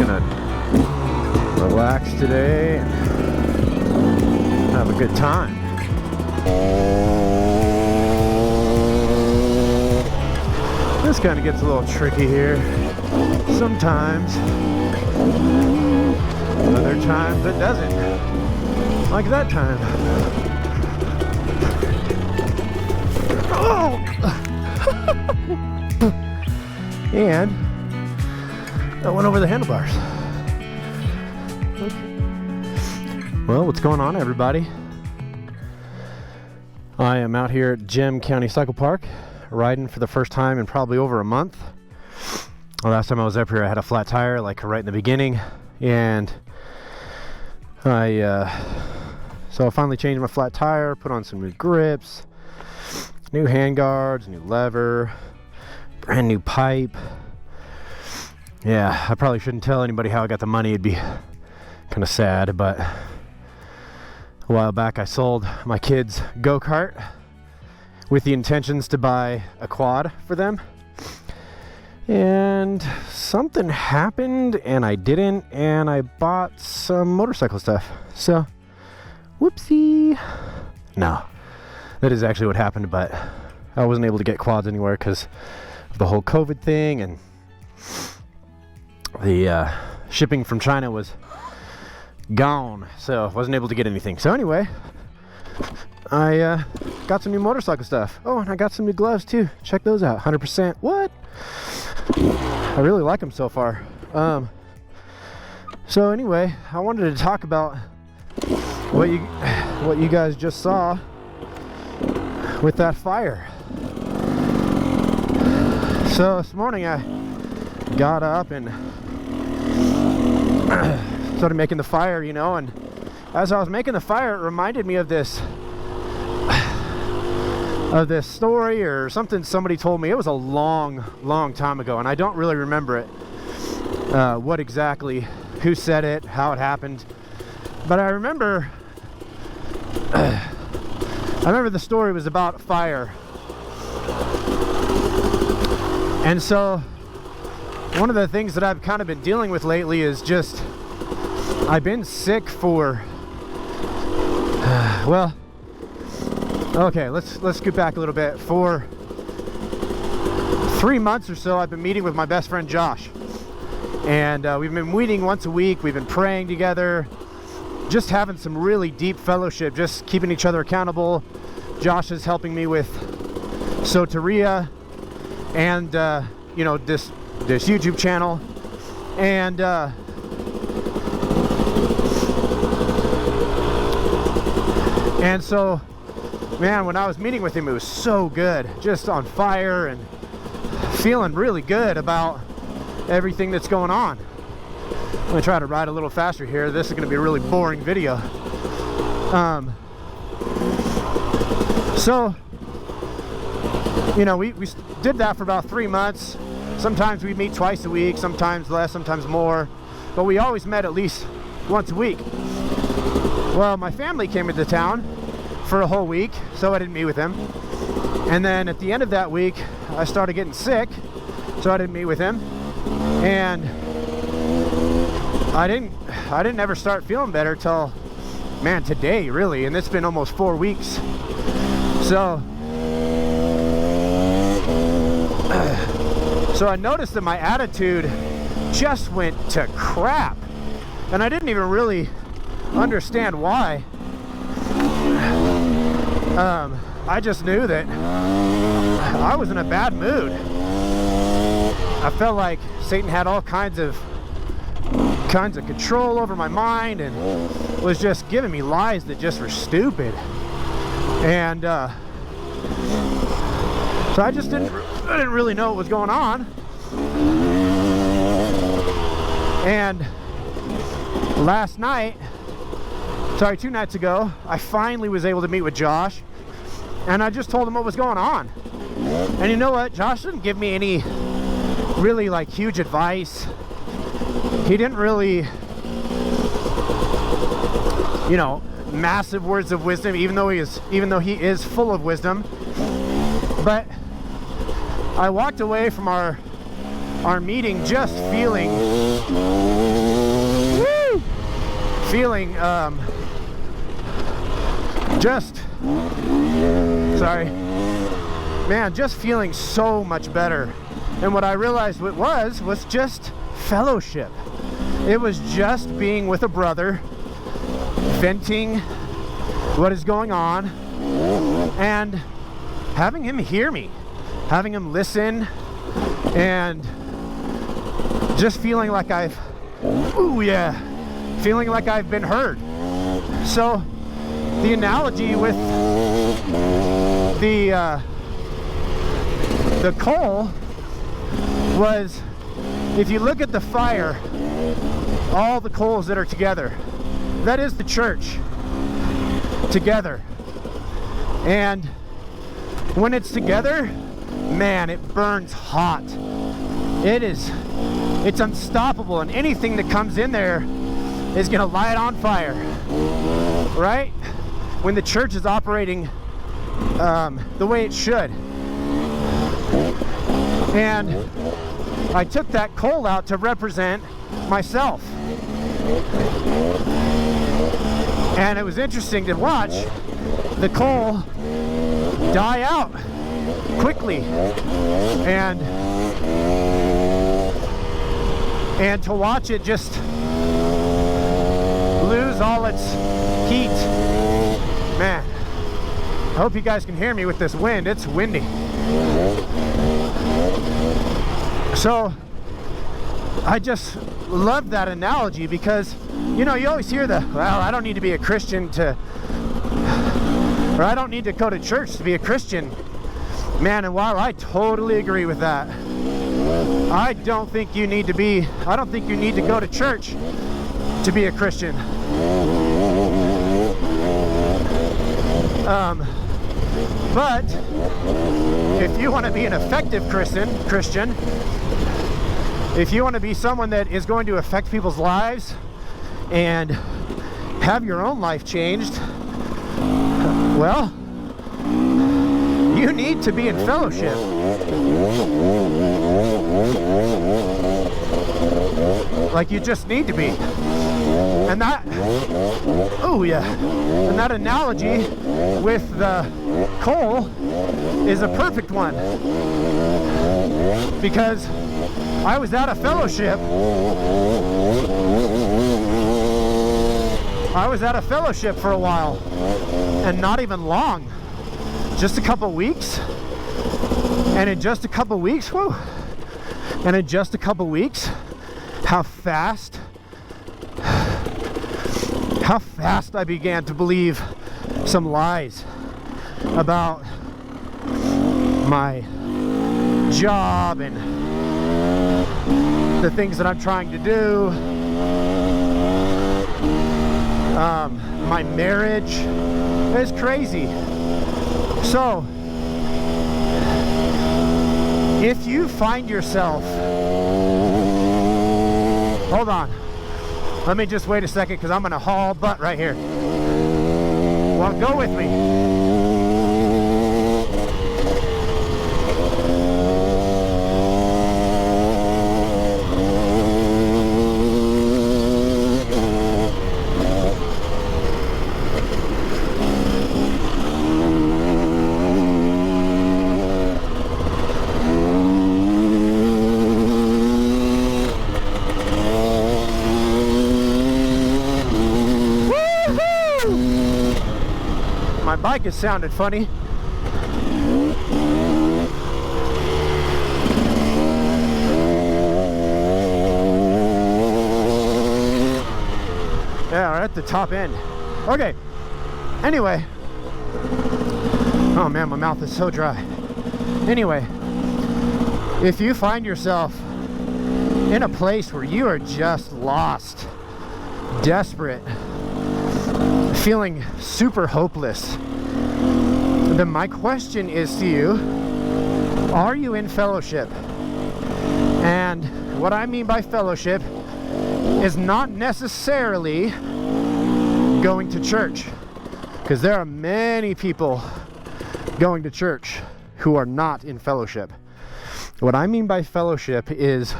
gonna relax today and have a good time. This kind of gets a little tricky here sometimes. Other times it doesn't. Like that time. Oh! And I went over the handlebars. Well, what's going on, everybody? I am out here at Gem County Cycle Park, riding for the first time in probably over a month. The last time I was up here, I had a flat tire, like right in the beginning, and so I finally changed my flat tire, put on some new grips, new handguards, new lever, brand new pipe. Yeah, I probably shouldn't tell anybody how I got the money. It'd be kind of sad, but a while back I sold my kids' go-kart with the intentions to buy a quad for them. And something happened and I didn't, and I bought some motorcycle stuff. So, whoopsie. No, that is actually what happened, but I wasn't able to get quads anywhere because of the whole COVID thing, and the shipping from China was gone, so I wasn't able to get anything. So anyway, I got some new motorcycle stuff. Oh, and I got some new gloves too. Check those out. 100%. What? I really like them so far. So anyway, I wanted to talk about what you guys just saw with that fire. So this morning I got up and started making the fire, you know, and as I was making the fire, it reminded me of this story or something somebody told me. It was a long time ago, and I don't really remember it, what exactly, who said it, how it happened, but I remember the story was about fire. And so one of the things that I've kind of been dealing with lately is just I've been sick for well, okay, let's scoot back a little bit. For 3 months or so, I've been meeting with my best friend Josh, and we've been meeting once a week. We've been praying together, just having some really deep fellowship, just keeping each other accountable. Josh is helping me with Soteria and you know, this YouTube channel, and so, man, when I was meeting with him, it was so good, just on fire and feeling really good about everything that's going on. I'm gonna try to ride a little faster here. This is gonna be a really boring video. So, you know, we did that for about 3 months. Sometimes we meet twice a week, sometimes less, sometimes more, but we always met at least once a week. Well, my family came into town for a whole week, so I didn't meet with them. And then at the end of that week, I started getting sick, so I didn't meet with him. And I didn't ever start feeling better till, man, today, really, and it's been almost 4 weeks. So I noticed that my attitude just went to crap, and I didn't even really understand why. I just knew that I was in a bad mood. I felt like Satan had all kinds of control over my mind and was just giving me lies that just were stupid. And so I just didn't really know what was going on. And last night, sorry, 2 nights ago, I finally was able to meet with Josh, and I just told him what was going on. And you know what? Josh didn't give me any really like huge advice. He didn't really, you know, massive words of wisdom, even though he is full of wisdom. But I walked away from our our meeting just feeling just feeling so much better. And what I realized it was just fellowship. It was just being with a brother, venting what is going on, and having him hear me, having him listen, and just feeling like feeling like I've been heard. So the analogy with the coal was, if you look at the fire, all the coals that are together, that is the church together. And when it's together, man, it burns hot. It's unstoppable, and anything that comes in there is gonna light on fire, right? When the church is operating the way it should. And I took that coal out to represent myself. And it was interesting to watch the coal die out quickly, and to watch it just lose all its heat. Man, I hope you guys can hear me with this wind. It's windy. So I just love that analogy, because you know, you always hear well, I don't need to be a Christian or I don't need to go to church to be a Christian. Man, and while I totally agree with that, I don't think you need to go to church to be a Christian. But if you want to be an effective Christian, if you want to be someone that is going to affect people's lives and have your own life changed, well, you need to be in fellowship. Like, you just need to be. And that analogy with the coal is a perfect one, because I was at a fellowship. For a while, and not even long, just a couple weeks. And in just a couple weeks, how fast I began to believe some lies about my job and the things that I'm trying to do, my marriage. Is crazy. So if you find yourself, hold on, let me just wait a second, because I'm gonna haul butt right here. Well, go with me. My bike has sounded funny. Yeah, we're at the top end. Okay, anyway. Oh man, my mouth is so dry. Anyway, if you find yourself in a place where you are just lost, desperate, feeling super hopeless, then my question is to you, are you in fellowship? And what I mean by fellowship is not necessarily going to church, because there are many people going to church who are not in fellowship. What I mean by fellowship is,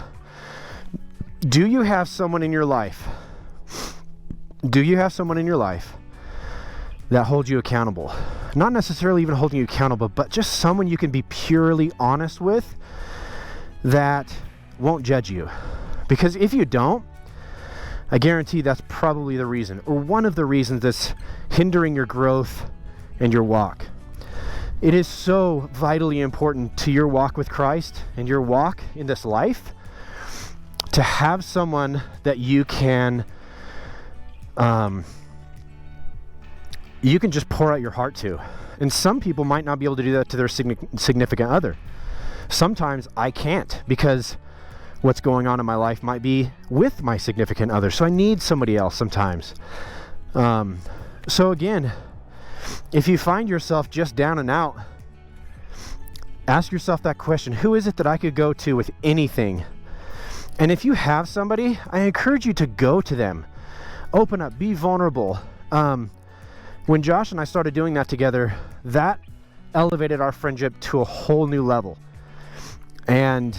do you have someone in your life? Do you have someone in your life that holds you accountable? Not necessarily even holding you accountable, but just someone you can be purely honest with that won't judge you. Because if you don't, I guarantee that's probably the reason, or one of the reasons that's hindering your growth and your walk. It is so vitally important to your walk with Christ and your walk in this life to have someone that you can just pour out your heart to. And some people might not be able to do that to their significant other. Sometimes I can't, because what's going on in my life might be with my significant other. So I need somebody else sometimes. So again, if you find yourself just down and out, ask yourself that question: who is it that I could go to with anything? And if you have somebody, I encourage you to go to them. Open up, be vulnerable. When Josh and I started doing that together, that elevated our friendship to a whole new level. And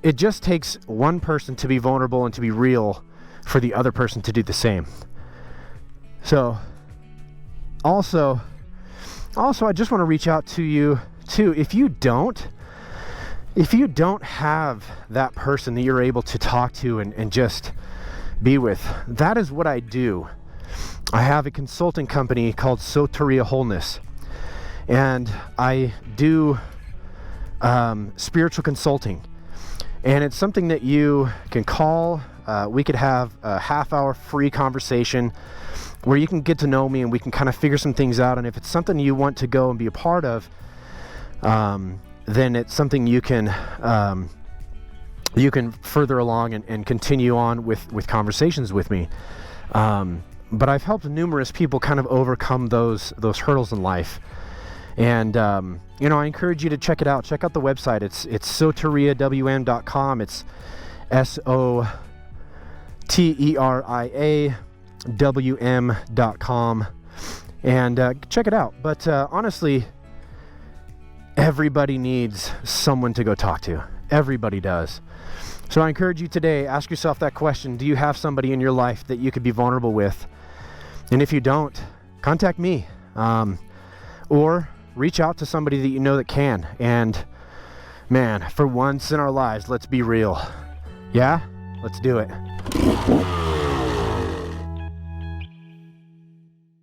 it just takes one person to be vulnerable and to be real for the other person to do the same. So also I just want to reach out to you too. If you don't have that person that you're able to talk to and just be with, that is what I do. I have a consulting company called Soteria Wholeness, and I do spiritual consulting. And it's something that you can call. We could have a half-hour free conversation where you can get to know me and we can kind of figure some things out. And if it's something you want to go and be a part of, then it's something you can further along and continue on with conversations with me. But I've helped numerous people kind of overcome those hurdles in life. And I encourage you to check it out. Check out the website. It's soteriawm.com. It's soteriawm.com, and check it out. But honestly, everybody needs someone to go talk to. Everybody does. So I encourage you today, ask yourself that question: do you have somebody in your life that you could be vulnerable with? And if you don't, contact me, or reach out to somebody that you know that can. And man, for once in our lives, let's be real. Yeah? Let's do it.